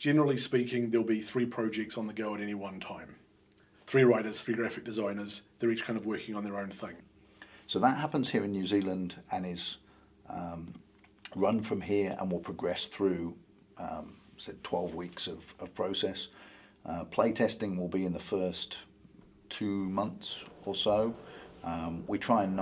Generally speaking, there'll be 3 projects on the go at any one time. 3 writers, 3 graphic designers, they're each kind of working on their own thing. So that happens here in New Zealand and is run from here and will progress through, said 12 weeks of process. Play testing will be in the first 2 months or so. We try and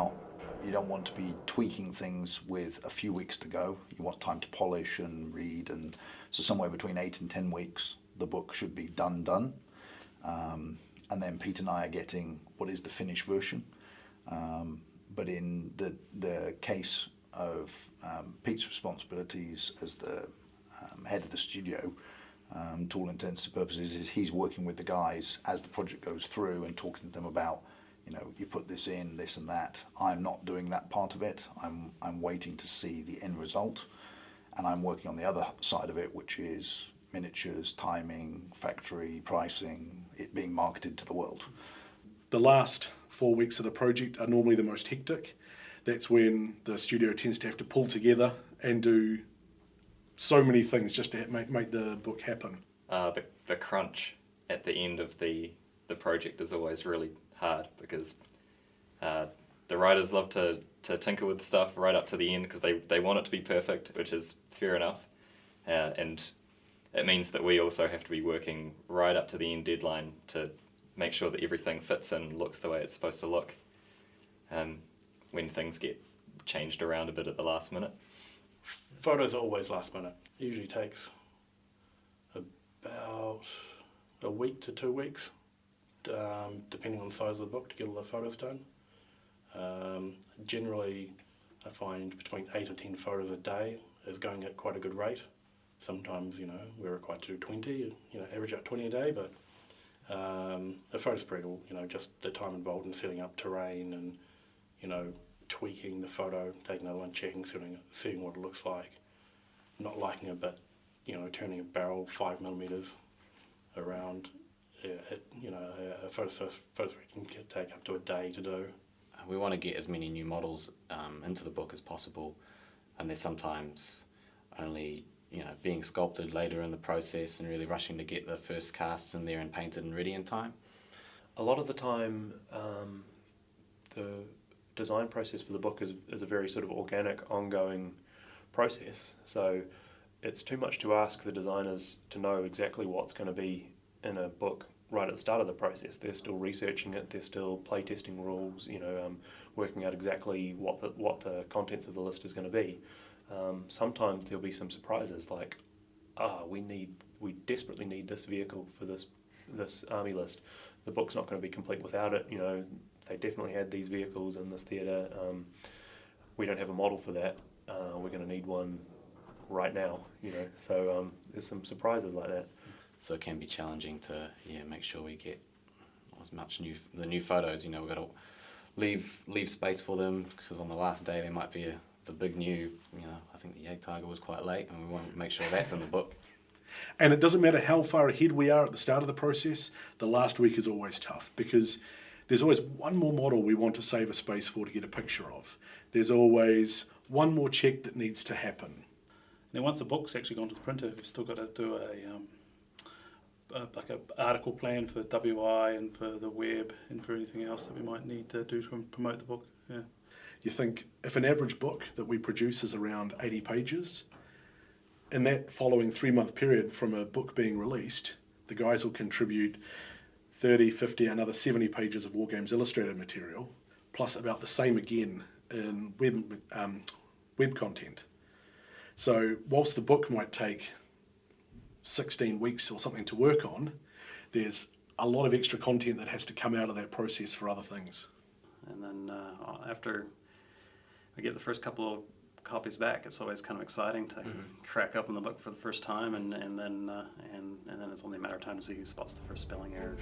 you don't want to be tweaking things with a few weeks to go. You want time to polish and read, and so somewhere between 8 and 10 weeks the book should be done. And then Pete and I are getting what is the finished version. But in the case of Pete's responsibilities as the head of the studio, to all intents and purposes, is he's working with the guys as the project goes through and talking to them about, you put this in, this and that. I'm not doing that part of it. I'm waiting to see the end result, and I'm working on the other side of it, which is miniatures, timing, factory, pricing, it being marketed to the world. The last 4 weeks of the project are normally the most hectic. That's when the studio tends to have to pull together and do so many things just to make the book happen. The crunch at the end of the project is always really hard, because the writers love to tinker with stuff right up to the end because they want it to be perfect, which is fair enough. And it means that we also have to be working right up to the end deadline to make sure that everything fits and looks the way it's supposed to look, when things get changed around a bit at the last minute. Photos are always last minute. It usually takes about a week to 2 weeks, depending on the size of the book, to get all the photos done. Generally, I find between 8 or 10 photos a day is going at quite a good rate. Sometimes, we're required to do 20, average out 20 a day, but the photo spread, just the time involved in setting up terrain and, tweaking the photo, taking another one, checking, seeing what it looks like, not liking it, but, turning a barrel 5mm around, a photo spread can take up to a day to do. We want to get as many new models into the book as possible, and they're sometimes only being sculpted later in the process and really rushing to get the first casts in there and painted and ready in time. A lot of the time, the design process for the book is a very sort of organic, ongoing process. So it's too much to ask the designers to know exactly what's going to be in a book right at the start of the process. They're still researching it, they're still playtesting rules, working out exactly what the contents of the list is going to be. Sometimes there'll be some surprises, like, we desperately need this vehicle for this army list. The book's not going to be complete without it. They definitely had these vehicles in this theatre. We don't have a model for that. We're going to need one right now. So there's some surprises like that. So it can be challenging to make sure we get as much the new photos. We've got to leave space for them, because on the last day there might be the big new, I think the Egg Tiger was quite late, and we want to make sure that's in the book. And it doesn't matter how far ahead we are at the start of the process, the last week is always tough, because there's always one more model we want to save a space for to get a picture of. There's always one more check that needs to happen. Then once the book's actually gone to the printer, we've still got to do like an article plan for WI and for the web and for anything else that we might need to do to promote the book. Yeah. You think if an average book that we produce is around 80 pages, in that following 3-month period from a book being released, the guys will contribute 30, 50, another 70 pages of War Games Illustrated material, plus about the same again in web content. So whilst the book might take 16 weeks or something to work on, there's a lot of extra content that has to come out of that process for other things. And then after I get the first couple of copies back, it's always kind of exciting to crack open the book for the first time, and then it's only a matter of time to see who spots the first spelling error.